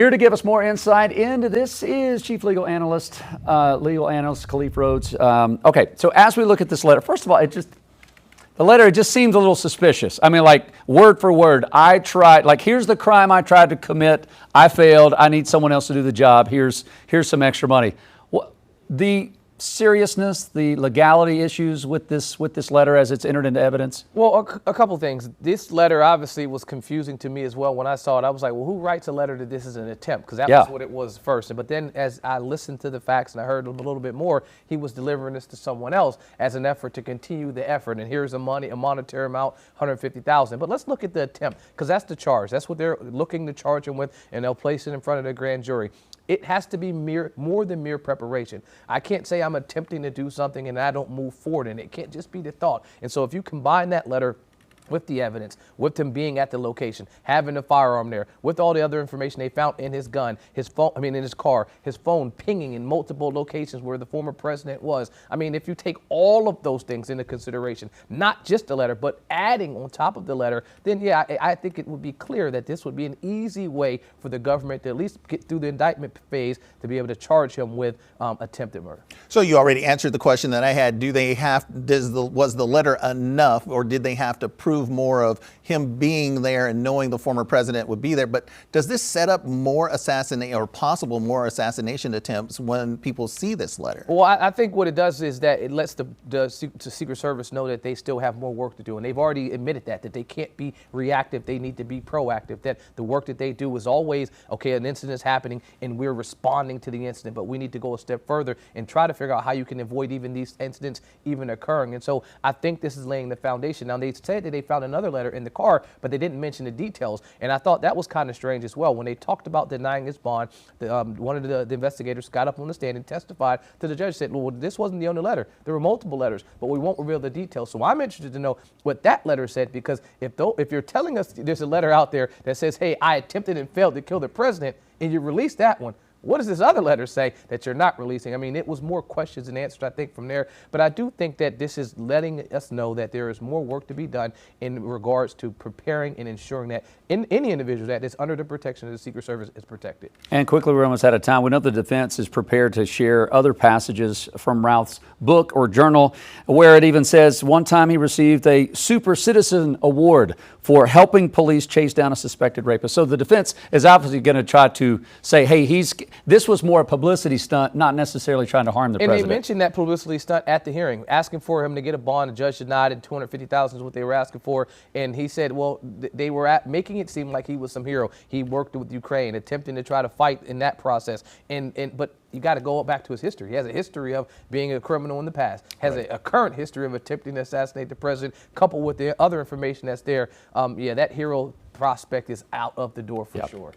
Here to give us more insight into this is Chief Legal Analyst Khalif Rhodes. Okay, so as we look at this letter, first of all, the letter just seems a little suspicious. I mean, like word for word, here's the crime I tried to commit. I failed. I need someone else to do the job. Here's some extra money. The seriousness, the legality issues with this letter as it's entered into evidence? Well, a couple things. This letter obviously was confusing to me as well. When I saw it, I was like, well, who writes a letter that this is an attempt? Because that was what it was first. But then as I listened to the facts and I heard a little bit more, he was delivering this to someone else as an effort to continue the effort. And here's a monetary amount, $150,000. But let's look at the attempt, because that's the charge. That's what they're looking to charge him with, and they'll place it in front of the grand jury. It has to be more than mere preparation. I can't say I'm attempting to do something and I don't move forward, and it can't just be the thought. And so if you combine that letter with the evidence, with him being at the location, having the firearm there, with all the other information they found in his gun, in his car, his phone pinging in multiple locations where the former president was. I mean, if you take all of those things into consideration, not just the letter, but adding on top of the letter, then yeah, I think it would be clear that this would be an easy way for the government to at least get through the indictment phase to be able to charge him with attempted murder. So you already answered the question that I had. Was the letter enough, or did they have to prove more of him being there and knowing the former president would be there? But does this set up more possible more assassination attempts when people see this letter? Well, I think what it does is that it lets the Secret Service know that they still have more work to do. And they've already admitted that they can't be reactive. They need to be proactive, that the work that they do is always, okay, an incident is happening and we're responding to the incident, but we need to go a step further and try to figure out how you can avoid even these incidents even occurring. And so I think this is laying the foundation. Now, they said that they found another letter in the car, but they didn't mention the details. And I thought that was kind of strange as well. When they talked about denying his bond, one of the investigators got up on the stand and testified to the judge, said, well, this wasn't the only letter. There were multiple letters, but we won't reveal the details. So I'm interested to know what that letter said, because if you're telling us there's a letter out there that says, hey, I attempted and failed to kill the president, and you release that one, what does this other letter say that you're not releasing? I mean, it was more questions than answers, I think, from there. But I do think that this is letting us know that there is more work to be done in regards to preparing and ensuring that any individual that is under the protection of the Secret Service is protected. And quickly, we're almost out of time. We know the defense is prepared to share other passages from Routh's book or journal, where it even says one time he received a Super Citizen Award for helping police chase down a suspected rapist. So the defense is obviously going to try to say, hey, this was more a publicity stunt, not necessarily trying to harm the president. And they mentioned that publicity stunt at the hearing, asking for him to get a bond. The judge denied it. $250,000 is what they were asking for. And he said, well, they were making it seem like he was some hero. He worked with Ukraine, attempting to try to fight in that process. But you got to go back to his history. He has a history of being a criminal in the past, has a current history of attempting to assassinate the president, coupled with the other information that's there. Yeah, that hero prospect is out of the door for sure.